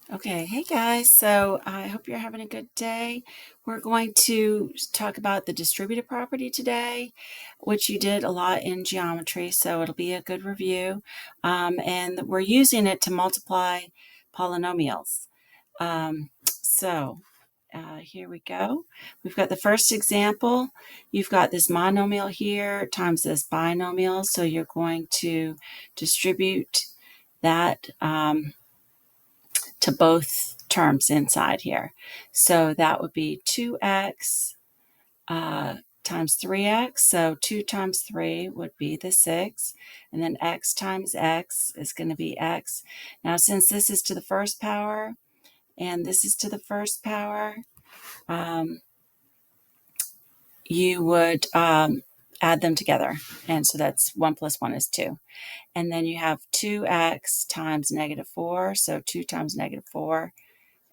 Okay, hey guys, so I hope you're having a good day. We're going to talk about the distributive property today, which you did a lot in geometry, so it'll be a good review. And we're using it to multiply polynomials. Here we go. We've got the first example. You've got this monomial here times this binomial, so you're going to distribute that to both terms inside here. So that would be 2x times 3x. So 2 times 3 would be the 6. And then x times x is going to be x. Now, since this is to the first power and this is to the first power, you would add them together. And so that's 1 plus 1 is 2. And then you have 2x times negative 4. So 2 times negative 4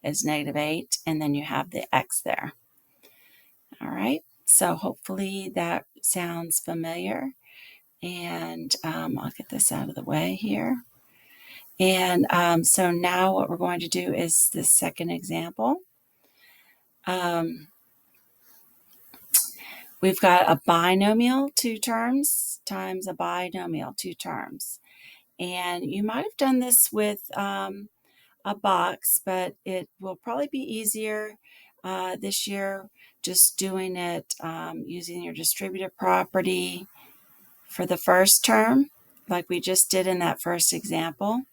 is negative 8, and then you have the x there. All right, so hopefully that sounds familiar. And I'll get this out of the way here. And so now what we're going to do is the second example. We've got a binomial, 2 terms, times a binomial, 2 terms. And you might have done this with a box, but it will probably be easier this year just doing it using your distributive property for the first term, like we just did in that first example.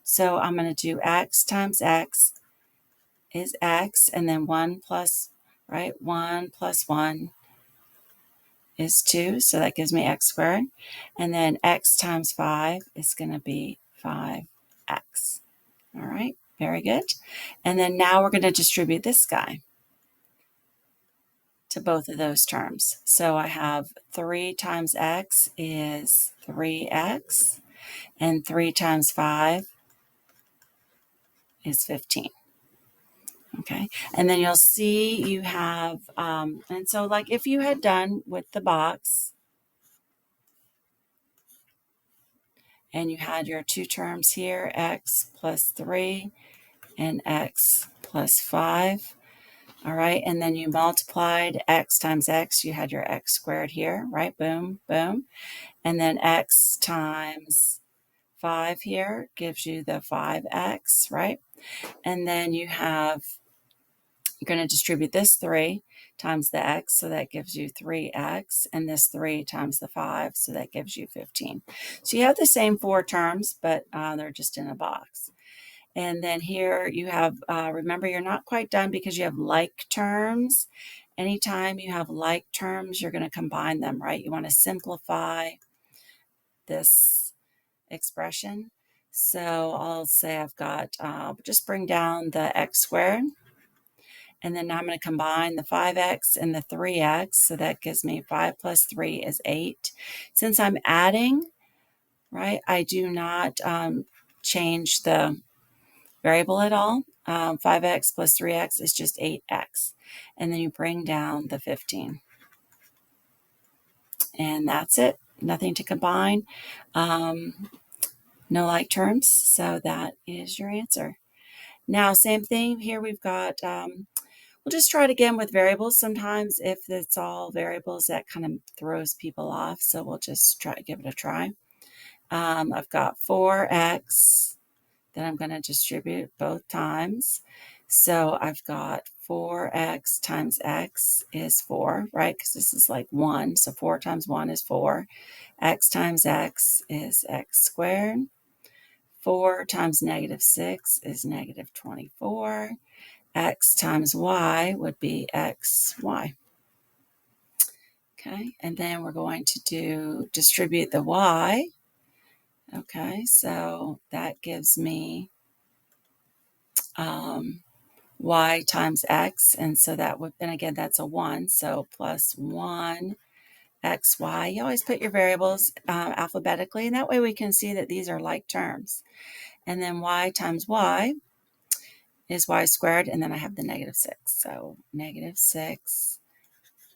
So I'm going to do x times x is x, and then 1 plus 1 is 2, so that gives me x squared. And then x times 5 is going to be 5x. All right, very good. And then now we're going to distribute this guy to both of those terms. So I have 3 times x is 3x, and 3 times 5 is 15. Okay, and then you'll see you have, and so like if you had done with the box, and you had your 2 terms here, x plus 3 and x plus 5, all right, and then you multiplied x times x, you had your x squared here, right, boom, boom, and then x times 5 here gives you the 5x, right, and then you're going to distribute this 3 times the x, so that gives you 3x, and this 3 times the 5, so that gives you 15. So you have the same 4 terms, but they're just in a box. And then here you have, remember, you're not quite done because you have like terms. Anytime you have like terms, you're going to combine them, right? You want to simplify this expression. So I'll say I've got, just bring down the x squared. And then now I'm going to combine the 5x and the 3x. So that gives me 5 plus 3 is 8. Since I'm adding, right, I do not change the variable at all. 5x plus 3x is just 8x. And then you bring down the 15. And that's it. Nothing to combine. No like terms. So that is your answer. Now, same thing here. We've got, we'll just try it again with variables. Sometimes if it's all variables, that kind of throws people off. So we'll just try to give it a try. I've got 4x that I'm going to distribute both times. So I've got 4x times x is 4, right? Because this is like 1. So 4 times 1 is 4. X times x is x squared. 4 times negative 6 is negative 24. X times y would be xy. Okay, and then we're going to distribute the y. Okay, so that gives me y times x, and so that would, and again, that's a 1, so plus 1 xy. You always put your variables alphabetically, and that way we can see that these are like terms. And then y times y is y squared, and then I have the negative 6, so negative 6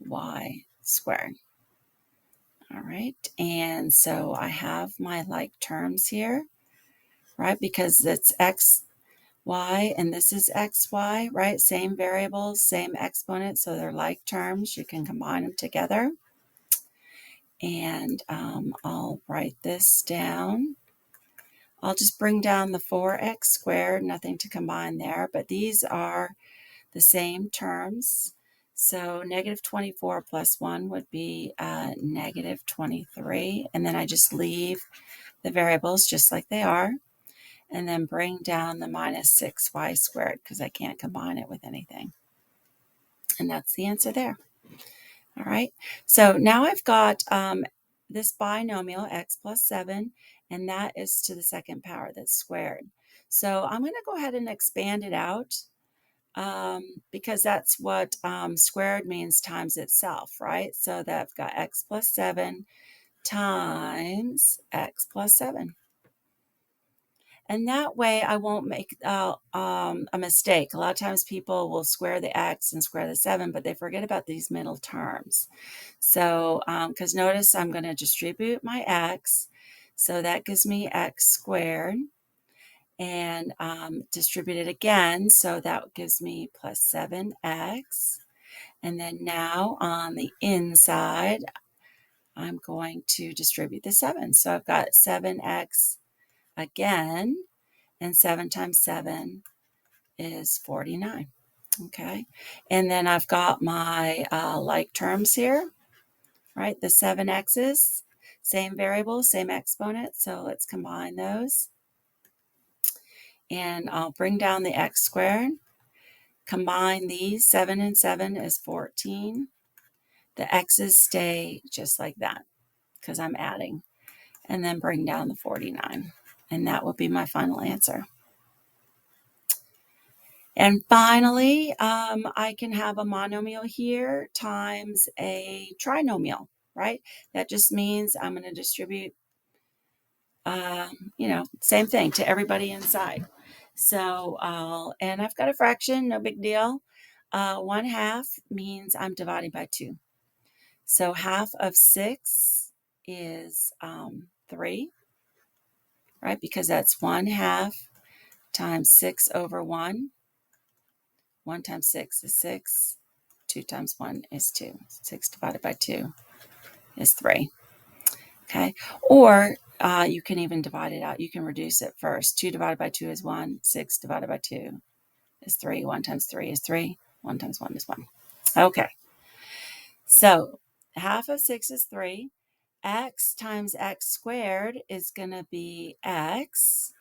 y squared. All right, and so I have my like terms here, right, because it's x y, and this is xy, right? Same variables, same exponent, so they're like terms. You can combine them together. And I'll write this down. I'll just bring down the 4x squared, nothing to combine there, but these are the same terms. So negative 24 plus 1 would be negative 23, and then I just leave the variables just like they are, and then bring down the minus 6y squared because I can't combine it with anything. And that's the answer there. All right, so now I've got this binomial x plus 7, and that is to the second power, that's squared. So I'm going to go ahead and expand it out because that's what squared means, times itself, right? So that I've got x plus 7 times x plus 7. And that way I won't make a mistake. A lot of times people will square the x and square the 7, but they forget about these middle terms. So, because notice I'm going to distribute my x, so that gives me x squared, and distribute it again, so that gives me plus 7x. And then now on the inside, I'm going to distribute the 7. So I've got 7x again, and 7 times 7 is 49. Okay, and then I've got my like terms here, right? The 7x's, same variable, same exponent, so let's combine those. And I'll bring down the x squared, combine these, 7 and 7 is 14. The x's stay just like that because I'm adding, and then bring down the 49, and that will be my final answer. And finally, I can have a monomial here times a trinomial, right? That just means I'm going to distribute, same thing to everybody inside. So, and I've got a fraction, no big deal. 1/2 means I'm dividing by 2. So half of 6 is 3, right? Because that's 1/2 times 6 over 1. 1 times 6 is 6. 2 times 1 is 2. 6 divided by 2 is 3. Okay, or you can even divide it out. You can reduce it first. 2 divided by 2 is 1. 6 divided by 2 is 3. 1 times 3 is 3. 1 times 1 is 1. Okay, so half of 6 is 3. X times x squared is going to be x.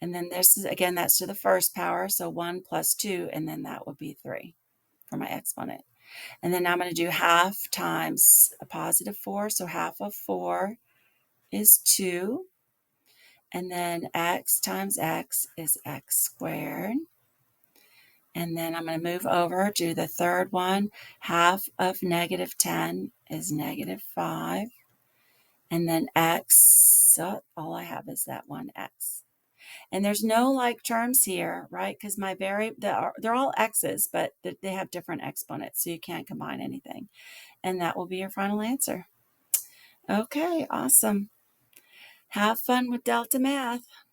And then this is, again, that's to the first power, so 1 plus 2, and then that would be 3 for my exponent. And then I'm going to do half times a positive 4, so half of 4 is 2. And then x times x is x squared. And then I'm going to move over to the third one. Half of negative 10 is negative 5. And then x, so all I have is that one x. And there's no like terms here, right? Because they're all x's, but they have different exponents, so you can't combine anything. And that will be your final answer. Okay, awesome. Have fun with Delta Math.